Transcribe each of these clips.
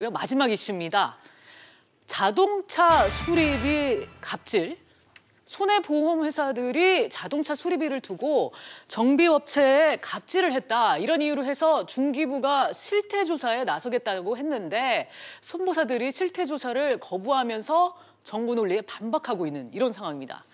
마지막 이슈입니다. 자동차 수리비 갑질. 손해보험회사들이 자동차 수리비를 두고 정비업체에 갑질을 했다. 이런 이유로 해서 중기부가 실태조사에 나서겠다고 했는데 손보사들이 실태조사를 거부하면서 정부 논리에 반박하고 있는 이런 상황입니다.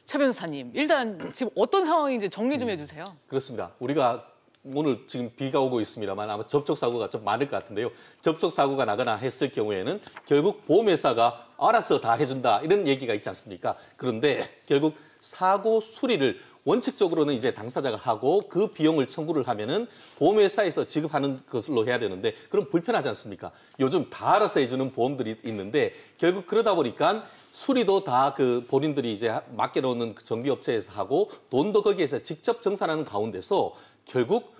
차 변호사님, 일단 지금 어떤 상황인지 정리 좀 해주세요. 그렇습니다. 우리가 오늘 지금 비가 오고 있습니다만 아마 접촉사고가 좀 많을 것 같은데요. 접촉사고가 나거나 했을 경우에는 결국 보험회사가 알아서 다 해준다 이런 얘기가 있지 않습니까? 그런데 결국 사고 수리를 원칙적으로는 이제 당사자가 하고 그 비용을 청구를 하면은 보험회사에서 지급하는 것으로 해야 되는데 그럼 불편하지 않습니까? 요즘 다 알아서 해주는 보험들이 있는데 결국 그러다 보니까 수리도 다 그 본인들이 이제 맡겨놓는 정비업체에서 하고 돈도 거기에서 직접 정산하는 가운데서 결국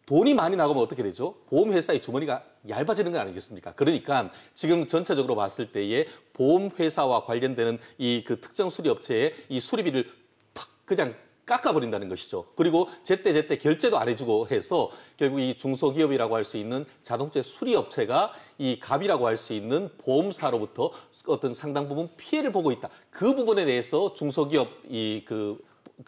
돈이 많이 나가면 어떻게 되죠? 보험회사의 주머니가 얇아지는 거 아니겠습니까? 그러니까 지금 전체적으로 봤을 때에 보험회사와 관련되는 이 그 특정 수리업체의 이 수리비를 탁 그냥 깎아버린다는 것이죠. 그리고 제때 결제도 안 해주고 해서 결국 이 중소기업이라고 할 수 있는 자동차 수리업체가 이 갑이라고 할 수 있는 보험사로부터 어떤 상당 부분 피해를 보고 있다. 그 부분에 대해서 중소기업 그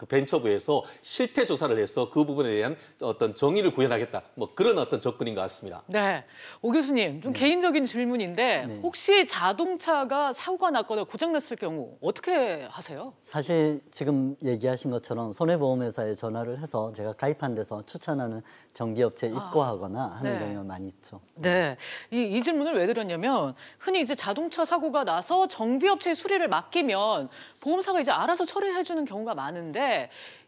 벤처부에서 실태 조사를 해서 그 부분에 대한 어떤 정의를 구현하겠다. 뭐 그런 어떤 접근인 것 같습니다. 네, 오 교수님 좀 개인적인 질문인데 혹시 자동차가 사고가 났거나 고장났을 경우 어떻게 하세요? 사실 지금 얘기하신 것처럼 손해보험회사에 전화를 해서 제가 가입한 데서 추천하는 정비업체에 입고하거나 하는 경우가 많이 있죠. 네, 이 질문을 왜 드렸냐면 흔히 이제 자동차 사고가 나서 정비업체에 수리를 맡기면 보험사가 이제 알아서 처리해주는 경우가 많은데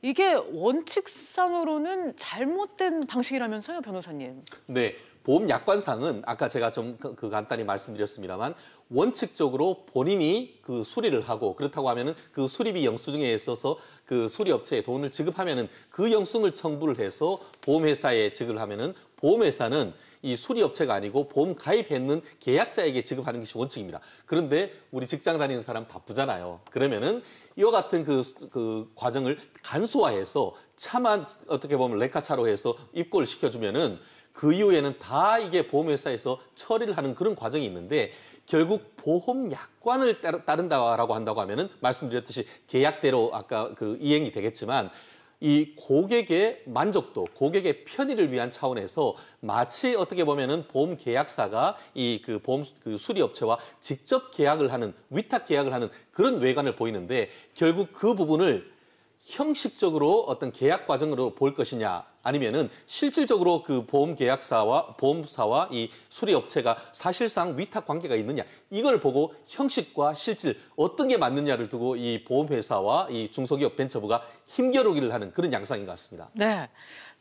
이게 원칙상으로는 잘못된 방식이라면서요, 변호사님? 네, 보험 약관상은 아까 제가 좀 간단히 말씀드렸습니다만 원칙적으로 본인이 그 수리를 하고 그렇다고 하면은 그 수리비 영수증에 있어서 그 수리업체에 돈을 지급하면은 그 영수증을 첨부를 해서 보험회사에 지급을 하면은 보험회사는 이 수리업체가 아니고 보험 가입했는 계약자에게 지급하는 것이 원칙입니다. 그런데 우리 직장 다니는 사람 바쁘잖아요. 그러면은 이와 같은 그 과정을 간소화해서 차만 어떻게 보면 레카차로 해서 입고를 시켜주면은 그 이후에는 다 이게 보험회사에서 처리를 하는 그런 과정이 있는데 결국 보험 약관을 따른다라고 한다고 하면은 말씀드렸듯이 계약대로 아까 그 이행이 되겠지만 이 고객의 만족도, 고객의 편의를 위한 차원에서 마치 어떻게 보면은 보험 계약사가 이 그 보험 그 수리업체와 직접 계약을 하는 위탁 계약을 하는 그런 외관을 보이는데 결국 그 부분을 형식적으로 어떤 계약 과정으로 볼 것이냐 아니면은 실질적으로 그 보험 계약사와 보험사와 이 수리업체가 사실상 위탁 관계가 있느냐 이걸 보고 형식과 실질 어떤 게 맞느냐를 두고 이 보험회사와 이 중소기업 벤처부가 힘겨루기를 하는 그런 양상인 것 같습니다. 네.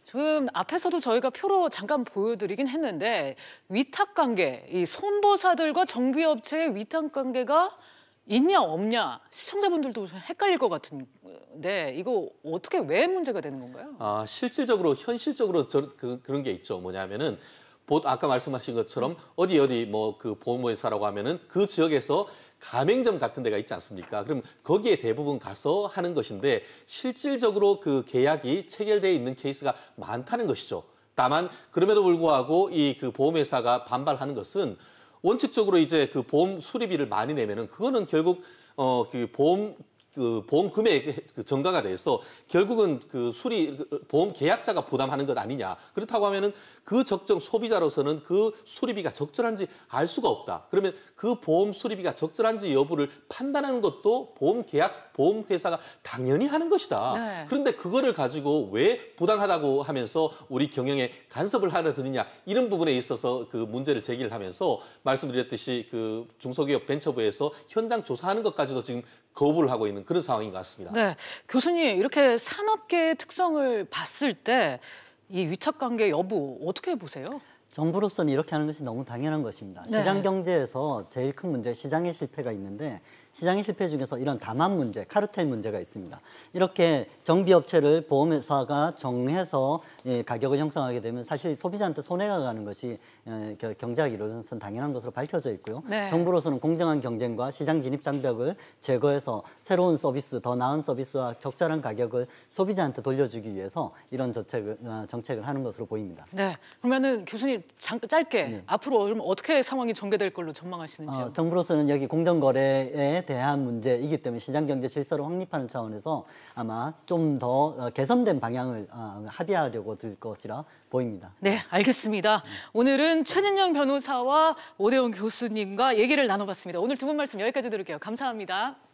지금 앞에서도 저희가 표로 잠깐 보여드리긴 했는데 위탁 관계, 이 손보사들과 정비업체의 위탁 관계가 있냐 없냐 시청자분들도 헷갈릴 것 같은데 이거 어떻게 왜 문제가 되는 건가요? 실질적으로 현실적으로 그런 게 있죠. 뭐냐면은 아까 말씀하신 것처럼 어디 뭐 그 보험회사라고 하면은 그 지역에서 가맹점 같은 데가 있지 않습니까? 그럼 거기에 대부분 가서 하는 것인데 실질적으로 그 계약이 체결되어 있는 케이스가 많다는 것이죠. 다만 그럼에도 불구하고 이 그 보험회사가 반발하는 것은 원칙적으로 이제 그 보험 수리비를 많이 내면은 그거는 결국 보험 금액 증가가 돼서 결국은 보험 계약자가 부담하는 것 아니냐. 그렇다고 하면은 그 소비자로서는 그 수리비가 적절한지 알 수가 없다. 그러면 그 보험 수리비가 적절한지 여부를 판단하는 것도 보험회사가 당연히 하는 것이다. 네. 그런데 그거를 가지고 왜 부당하다고 하면서 우리 경영에 간섭을 하려 드느냐. 이런 부분에 있어서 그 문제를 제기를 하면서 말씀드렸듯이 그 중소기업 벤처부에서 현장 조사하는 것까지도 지금 거부를 하고 있는 그런 상황인 것 같습니다. 네, 교수님 이렇게 산업계의 특성을 봤을 때 이 위탁관계 여부 어떻게 보세요? 정부로서는 이렇게 하는 것이 너무 당연한 것입니다. 네. 시장 경제에서 제일 큰 문제, 시장의 실패가 있는데 시장의 실패 중에서 이런 담합 문제, 카르텔 문제가 있습니다. 이렇게 정비업체를 보험회사가 정해서 가격을 형성하게 되면 사실 소비자한테 손해가 가는 것이 경제학 이론에서는 당연한 것으로 밝혀져 있고요. 네. 정부로서는 공정한 경쟁과 시장 진입 장벽을 제거해서 새로운 서비스, 더 나은 서비스와 적절한 가격을 소비자한테 돌려주기 위해서 이런 정책을 하는 것으로 보입니다. 네, 그러면은 교수님 짧게 앞으로 어떻게 상황이 전개될 걸로 전망하시는지요? 정부로서는 여기 공정거래에 대한 문제이기 때문에 시장경제 질서를 확립하는 차원에서 아마 좀 더 개선된 방향을 합의하려고 들 것이라 보입니다. 네, 알겠습니다. 오늘은 최진영 변호사와 오대원 교수님과 얘기를 나눠봤습니다. 오늘 두 분 말씀 여기까지 들을게요. 감사합니다.